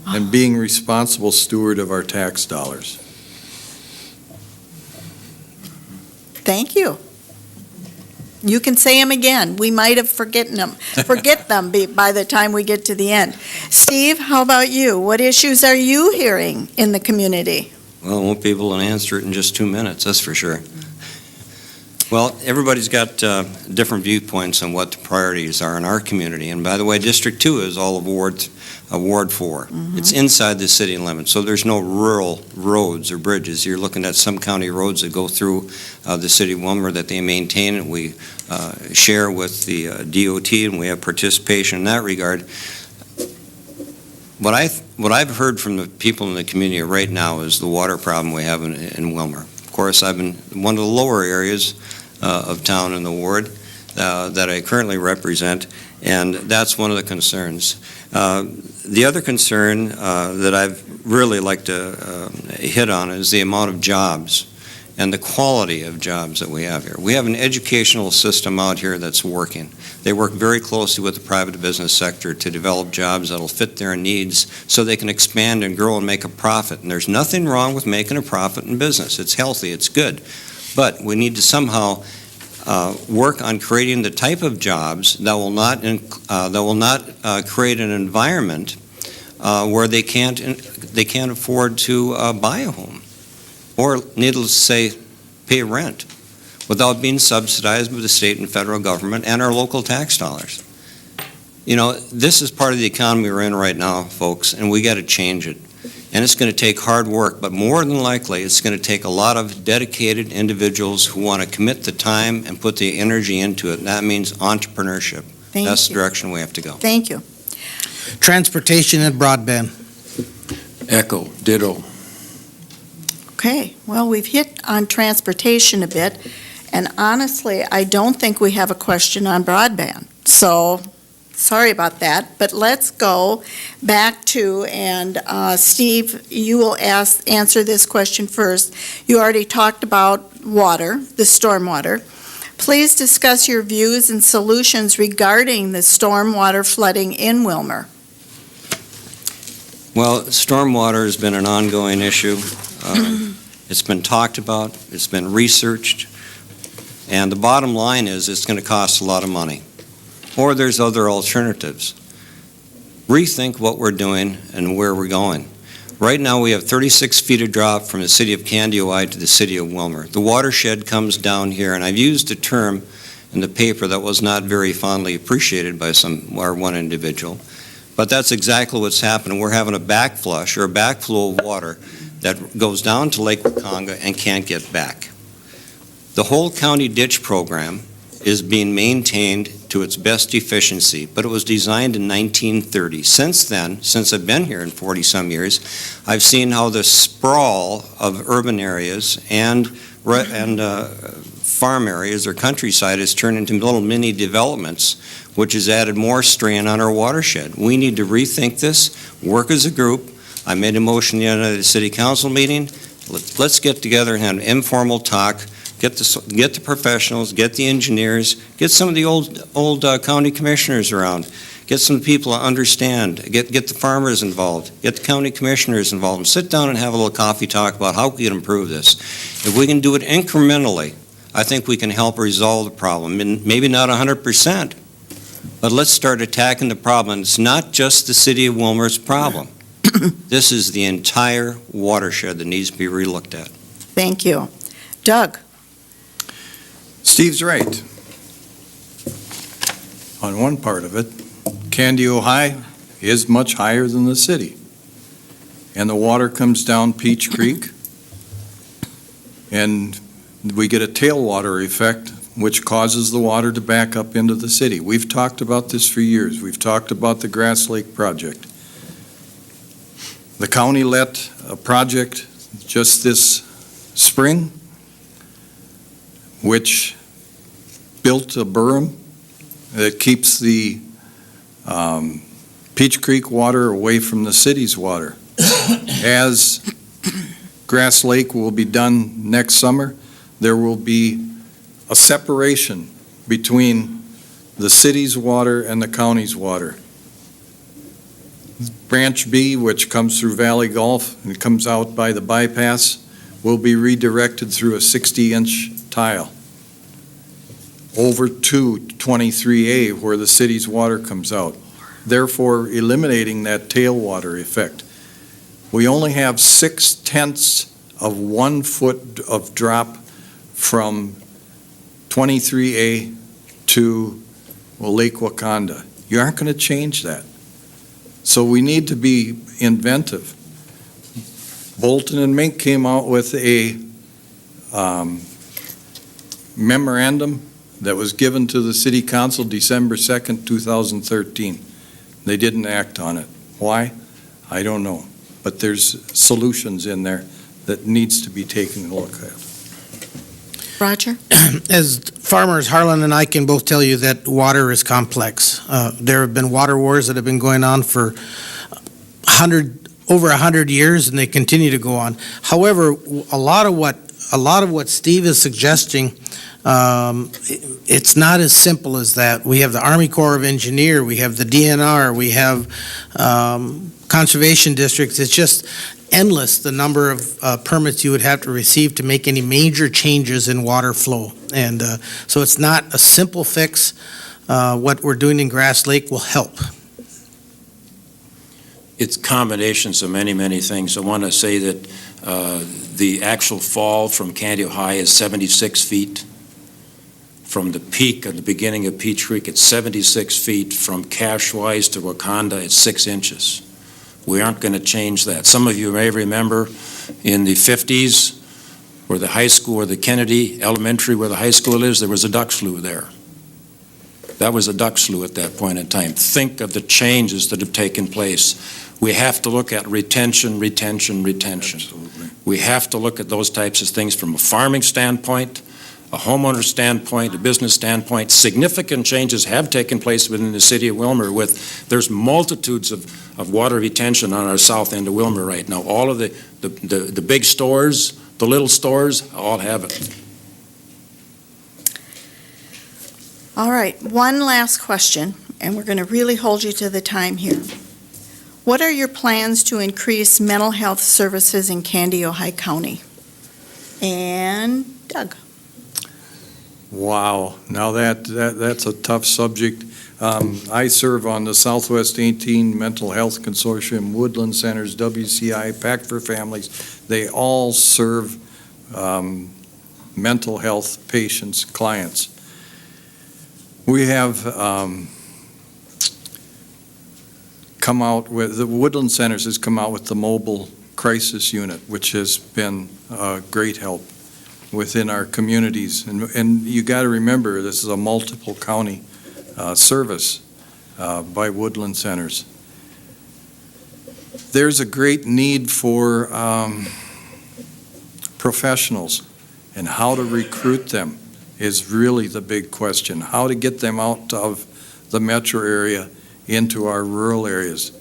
and being responsible steward of our tax dollars. Thank you. You can say them again. We might have forget them by the time we get to the end. Steve, how about you? What issues are you hearing in the community? Well, I won't be able to answer it in just 2 minutes, that's for sure. Well, everybody's got different viewpoints on what the priorities are in our community. And by the way, District 2 is all of Ward 4. It's inside the city limits, so there's no rural roads or bridges. You're looking at some county roads that go through the city of Wilmer that they maintain, and we share with the DOT, and we have participation in that regard. What I've heard from the people in the community right now is the water problem we have in Wilmer. Of course, I'm in one of the lower areas of town in the ward that I currently represent, and that's one of the concerns. The other concern that I've really like to hit on is the amount of jobs and the quality of jobs that we have here. We have an educational system out here that's working. They work very closely with the private business sector to develop jobs that'll fit their needs so they can expand and grow and make a profit. And there's nothing wrong with making a profit in business. It's healthy, it's good. But we need to somehow work on creating the type of jobs that will not create an environment where they can't afford to buy a home, or needless to say, pay rent without being subsidized by the state and federal government and our local tax dollars. You know, this is part of the economy we're in right now, folks, and we got to change it. And it's going to take hard work, but more than likely, it's going to take a lot of dedicated individuals who want to commit the time and put the energy into it, and that means entrepreneurship. That's the direction we have to go. Thank you. Transportation and broadband. Echo, ditto. Okay, well, we've hit on transportation a bit, and honestly, I don't think we have a question on broadband. So, sorry about that, but let's go back to, and Steve, you will answer this question first. You already talked about water, the stormwater. Please discuss your views and solutions regarding the stormwater flooding in Wilmer. Well, stormwater has been an ongoing issue. It's been talked about, it's been researched, and the bottom line is it's going to cost a lot of money. Or there's other alternatives. Rethink what we're doing and where we're going. Right now, we have 36 feet of drop from the city of Candioi to the city of Wilmer. The watershed comes down here, and I've used a term in the paper that was not very fondly appreciated by one individual, but that's exactly what's happening. We're having a backflush or a backflow of water that goes down to Lake Wakonga and can't get back. The whole county ditch program is being maintained to its best efficiency, but it was designed in 1930. Since then, since I've been here in 40-some years, I've seen how the sprawl of urban areas and farm areas or countryside has turned into little mini developments, which has added more strain on our watershed. We need to rethink this, work as a group. I made a motion the other night at the city council meeting. Let's get together and have an informal talk. Get the professionals, get the engineers, get some of the old county commissioners around. Get some people to understand. Get the farmers involved. Get the county commissioners involved, and sit down and have a little coffee talk about how we can improve this. If we can do it incrementally, I think we can help resolve the problem. And maybe not 100%, but let's start attacking the problem. It's not just the city of Wilmer's problem. This is the entire watershed that needs to be relooked at. Thank you. Doug? Steve's right. On one part of it, Candioi High is much higher than the city. And the water comes down Peach Creek, and we get a tailwater effect, which causes the water to back up into the city. We've talked about this for years. We've talked about the Grass Lake project. The county let a project just this spring, which built a berm that keeps the Peach Creek water away from the city's water. As Grass Lake will be done next summer, there will be a separation between the city's water and the county's water. Branch B, which comes through Valley Gulf and comes out by the bypass, will be redirected through a 60-inch tile over to 23A where the city's water comes out, therefore eliminating that tailwater effect. We only have 0.6 of 1 foot of drop from 23A to Lake Wakanda. You aren't going to change that. So we need to be inventive. Bolton and Mink came out with a memorandum that was given to the City Council December 2nd, 2013. They didn't act on it. Why? I don't know. But there's solutions in there that needs to be taken a look at. Roger? As farmers, Harlan and I can both tell you that water is complex. There have been water wars that have been going on for over 100 years, and they continue to go on. However, a lot of what Steve is suggesting, it's not as simple as that. We have the Army Corps of Engineer, we have the DNR, we have conservation districts. It's just endless, the number of permits you would have to receive to make any major changes in water flow. And so it's not a simple fix. What we're doing in Grass Lake will help. It's combinations of many, many things. I want to say that the actual fall from Candio High is 76 feet. From the peak at the beginning of Peach Creek, it's 76 feet. From Cashwise to Wakanda, it's 6 inches. We aren't going to change that. Some of you may remember in the 50s, where the high school, or the Kennedy Elementary, where the high school is, there was a duck slough there. That was a duck slough at that point in time. Think of the changes that have taken place. We have to look at retention. Absolutely. We have to look at those types of things from a farming standpoint, a homeowner standpoint, a business standpoint. Significant changes have taken place within the city of Willmar. There's multitudes of water retention on our south end of Willmar right now. All of the big stores, the little stores, all have it. All right, one last question, and we're going to really hold you to the time here. What are your plans to increase mental health services in Candy, Ojai County? And Doug. Wow, now that's a tough subject. I serve on the Southwest 18 Mental Health Consortium, Woodland Centers, WCI, Pact for Families. They all serve mental health patients, clients. We have come out with, the Woodland Centers has come out with the mobile crisis unit, which has been a great help within our communities. And you got to remember, this is a multiple county service by Woodland Centers. There's a great need for professionals, and how to recruit them is really the big question. How to get them out of the metro area into our rural areas.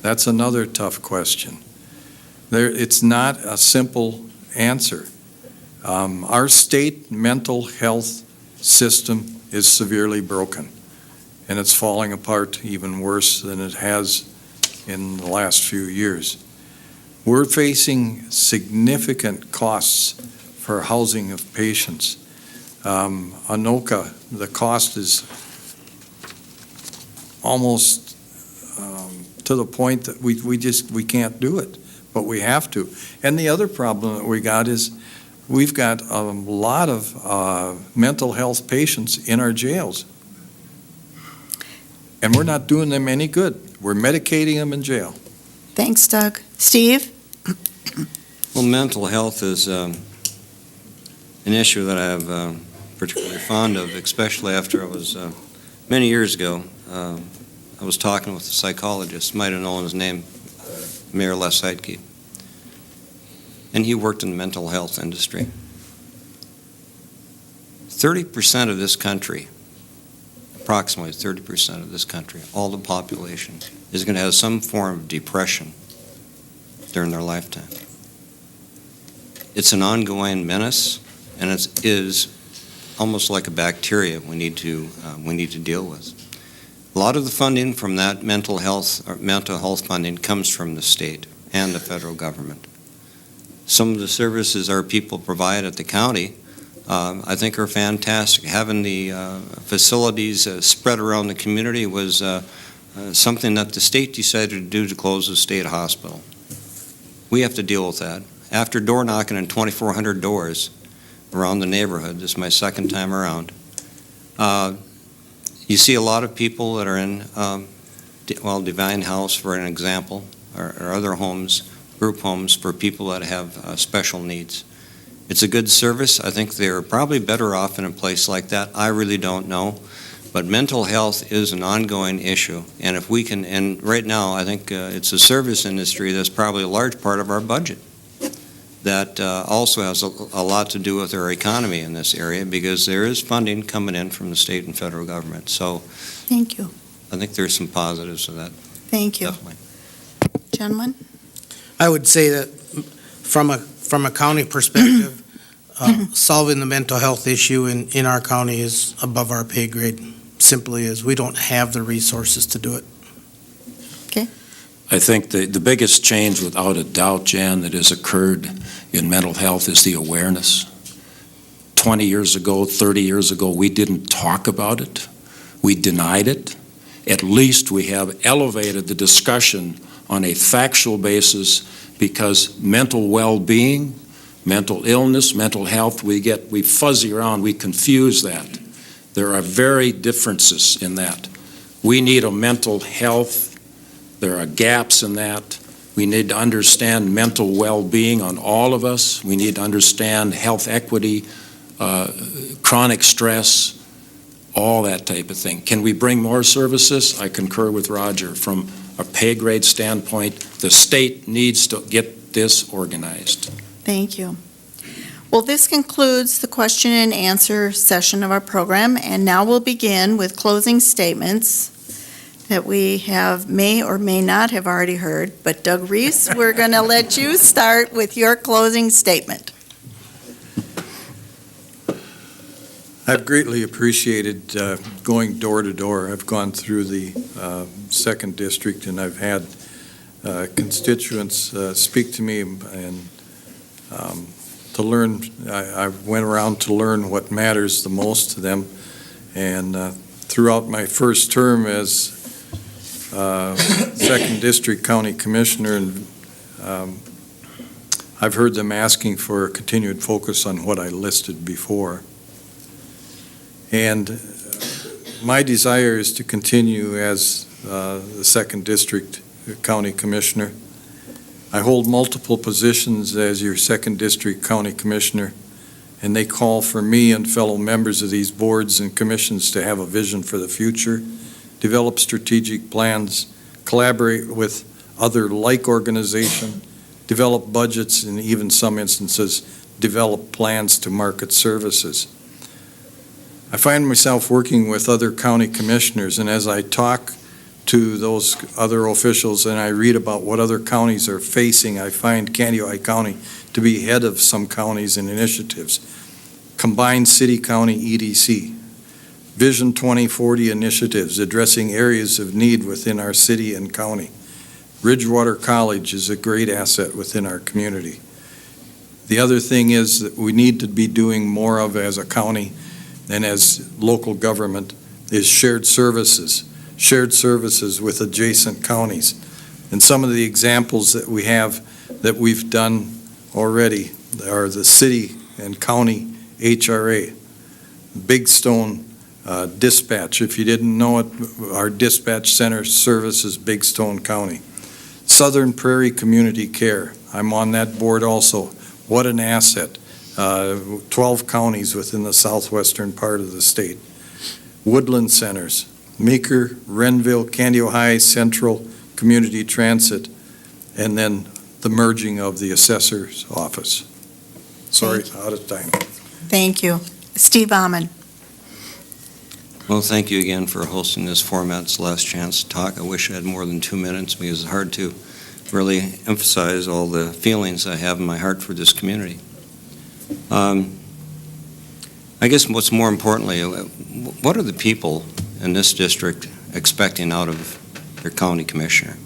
That's another tough question. It's not a simple answer. Our state mental health system is severely broken, and it's falling apart even worse than it has in the last few years. We're facing significant costs for housing of patients. Anoka, the cost is almost to the point that we can't do it, but we have to. And the other problem that we got is we've got a lot of mental health patients in our jails, and we're not doing them any good. We're medicating them in jail. Thanks, Doug. Steve? Well, mental health is an issue that I'm particularly fond of, especially after I was, many years ago, I was talking with a psychologist, might have known his name, Mayor Les Heidke, and he worked in the mental health industry. 30% of this country, approximately 30% of this country, all the population, is going to have some form of depression during their lifetime. It's an ongoing menace, and it is almost like a bacteria we need to deal with. A lot of the funding from that mental health funding comes from the state and the federal government. Some of the services our people provide at the county, I think, are fantastic. Having the facilities spread around the community was something that the state decided to do to close the state hospital. We have to deal with that. After door knocking on 2,400 doors around the neighborhood, this is my second time around, You see a lot of people that are in, Divine House, for an example, or other homes, group homes for people that have special needs. It's a good service. I think they're probably better off in a place like that. I really don't know. But mental health is an ongoing issue. And if we can, and right now, I think it's a service industry that's probably a large part of our budget that also has a lot to do with our economy in this area, because there is funding coming in from the state and federal government. So Thank you. I think there's some positives to that, Thank you. definitely. Gentlemen? I would say that from a county perspective, solving the mental health issue in our county is above our pay grade, simply as we don't have the resources to do it. I think the biggest change, without a doubt, Jan, that has occurred in mental health is the awareness. 20 years ago, 30 years ago, we didn't talk about it. We denied it. At least we have elevated the discussion on a factual basis, because mental well-being, mental illness, mental health, we fuzzy around, we confuse that. There are very differences in that. We need a mental health. There are gaps in that. We need to understand mental well-being on all of us. We need to understand health equity, chronic stress, all that type of thing. Can we bring more services? I concur with Roger. From a pay grade standpoint, the state needs to get this organized. Thank you. Well, this concludes the question and answer session of our program, and now we'll begin with closing statements that we may or may not have already heard. But Doug Reese, we're going to let you start with your closing statement. I've greatly appreciated going door to door. I've gone through the 2nd District, and I've had constituents speak to me and to learn. I went around to learn what matters the most to them. And throughout my first term as 2nd District County Commissioner, and I've heard them asking for a continued focus on what I listed before. And my desire is to continue as the 2nd District County Commissioner. I hold multiple positions as your 2nd District County Commissioner, and they call for me and fellow members of these boards and commissions to have a vision for the future, develop strategic plans, collaborate with other like organizations, develop budgets, and even some instances, develop plans to market services. I find myself working with other county commissioners, and as I talk to those other officials and I read about what other counties are facing, I find Candido County to be ahead of some counties in initiatives. Combined city-county EDC, Vision 2040 initiatives addressing areas of need within our city and county. Ridgewater College is a great asset within our community. The other thing is that we need to be doing more of as a county and as local government is shared services with adjacent counties. And some of the examples that we have that we've done already are the city and county HRA, Big Stone Dispatch. If you didn't know it, our dispatch center services Big Stone County. Southern Prairie Community Care, I'm on that board also. What an asset. 12 counties within the southwestern part of the state. Woodland Centers, Meeker, Renville, Candido High, Central, Community Transit, and then the merging of the assessor's office. Sorry, out of time. Thank you. Steve Amon. Well, thank you again for hosting this format. It's the last chance to talk. I wish I had more than 2 minutes, because it's hard to really emphasize all the feelings I have in my heart for this community. I guess what's more importantly, what are the people in this district expecting out of their county commissioner?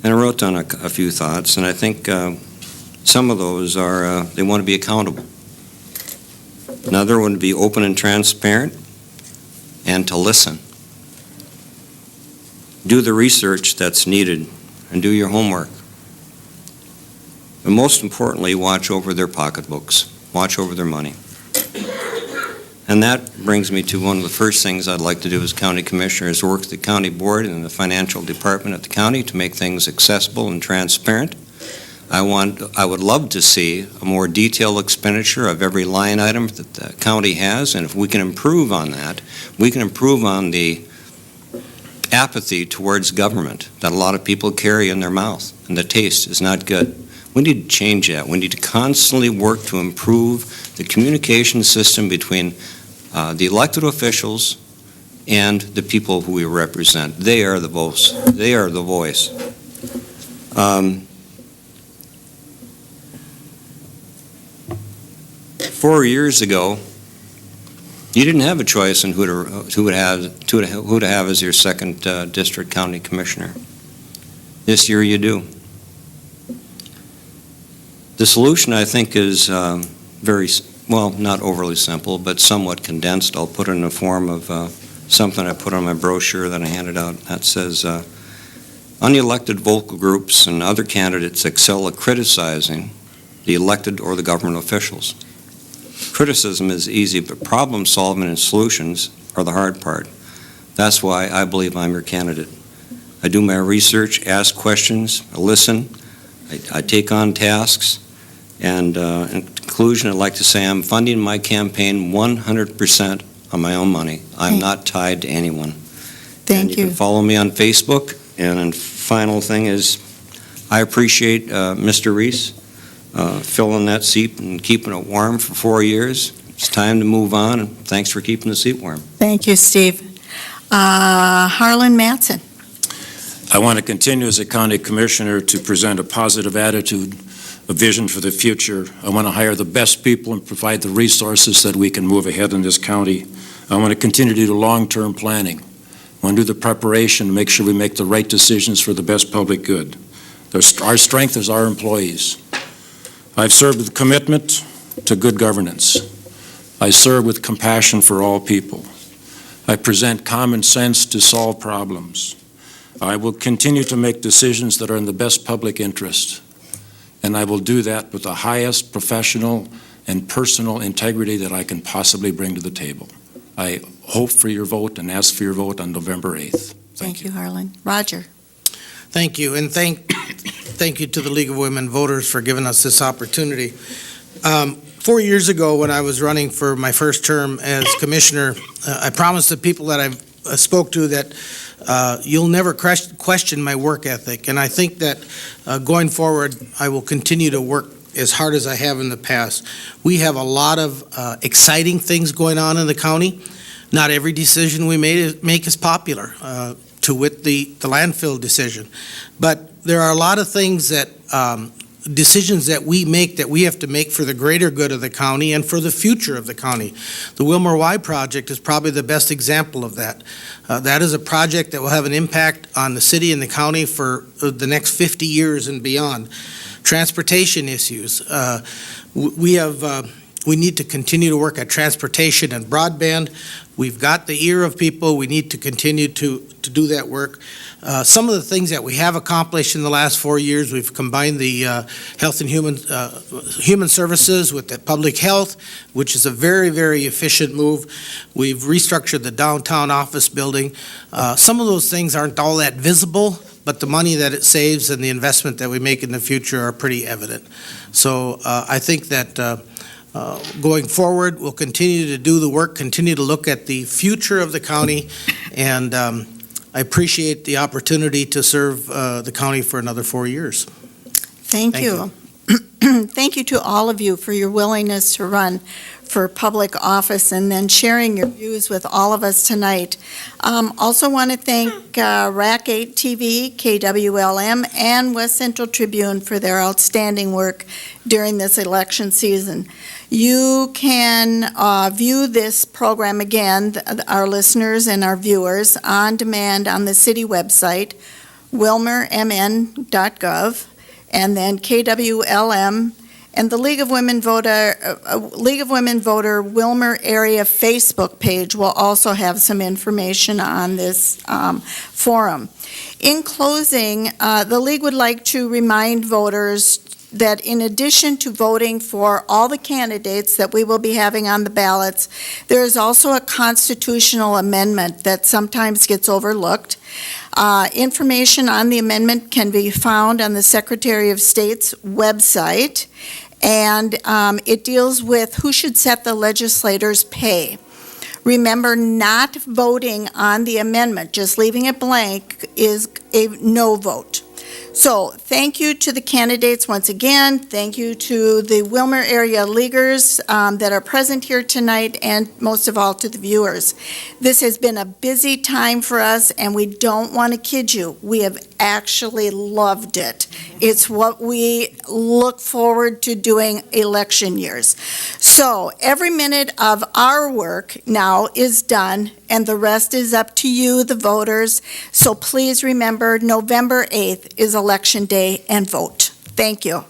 And I wrote down a few thoughts, and I think some of those are they want to be accountable. Another one would be open and transparent, and to listen. Do the research that's needed and do your homework. And most importantly, watch over their pocketbooks, watch over their money. And that brings me to one of the first things I'd like to do as county commissioner is work with the county board and the financial department at the county to make things accessible and transparent. I would love to see a more detailed expenditure of every line item that the county has, and if we can improve on that, we can improve on the apathy towards government that a lot of people carry in their mouth, and the taste is not good. We need to change that. We need to constantly work to improve the communication system between the elected officials and the people who we represent. They are the voice. They are the voice. 4 years ago, you didn't have a choice in who to have as your second district county commissioner. This year you do. The solution, I think, is not overly simple, but somewhat condensed. I'll put it in the form of something I put on my brochure that I handed out. That says, unelected vocal groups and other candidates excel at criticizing the elected or the government officials. Criticism is easy, but problem solving and solutions are the hard part. That's why I believe I'm your candidate. I do my research, ask questions, I listen, I take on tasks, and in conclusion, I'd like to say I'm funding my campaign 100% on my own money. I'm not tied to anyone. Thank You can follow me on Facebook, and the final thing is I appreciate Mr. Reese filling that seat and keeping it warm for 4 years. It's time to move on, and thanks for keeping the seat warm. Thank you, Steve. Harlan Mattson. I want to continue as a county commissioner to present a positive attitude, a vision for the future. I want to hire the best people and provide the resources that we can move ahead in this county. I want to continue to do long-term planning. I want to do the preparation to make sure we make the right decisions for the best public good. Our strength is our employees. I've served with commitment to good governance. I serve with compassion for all people. I present common sense to solve problems. I will continue to make decisions that are in the best public interest, and I will do that with the highest professional and personal integrity that I can possibly bring to the table. I hope for your vote and ask for your vote on November 8th. Thank you, Harlan. Roger. Thank you, and thank you to the League of Women Voters for giving us this opportunity. 4 years ago, when I was running for my first term as commissioner, I promised the people that I spoke to that you'll never question my work ethic, and I think that going forward, I will continue to work as hard as I have in the past. We have a lot of exciting things going on in the county. Not every decision we make is popular, to wit the landfill decision. But there are a lot of things that, decisions that we have to make for the greater good of the county and for the future of the county. The Wilmer Y project is probably the best example of that. That is a project that will have an impact on the city and the county for the next 50 years and beyond. Transportation issues. We need to continue to work at transportation and broadband. We've got the ear of people. We need to continue to do that work. Some of the things that we have accomplished in the last 4 years, we've combined the health and human services with the public health, which is a very, very efficient move. We've restructured the downtown office building. Some of those things aren't all that visible, but the money that it saves and the investment that we make in the future are pretty evident. So I think that going forward, we'll continue to do the work, continue to look at the future of the county, and I appreciate the opportunity to serve the county for another 4 years. Thank you. Thank you to all of you for your willingness to run for public office and then sharing your views with all of us tonight. Also want to thank RAC 8 TV, KWLM, and West Central Tribune for their outstanding work during this election season. You can view this program again, our listeners and our viewers, on demand on the city website, wilmermn.gov, and then KWLM, and the League of Women Voter Wilmer Area Facebook page will also have some information on this forum. In closing, the League would like to remind voters that in addition to voting for all the candidates that we will be having on the ballots, there is also a constitutional amendment that sometimes gets overlooked. Information on the amendment can be found on the Secretary of State's website, and it deals with who should set the legislators' pay. Remember, not voting on the amendment, just leaving it blank, is a no vote. So thank you to the candidates once again. Thank you to the Wilmer Area Leaguers that are present here tonight, and most of all to the viewers. This has been a busy time for us, and we don't want to kid you. We have actually loved it. It's what we look forward to doing election years. So every minute of our work now is done, and the rest is up to you, the voters. So please remember, November 8th is Election Day, and vote. Thank you.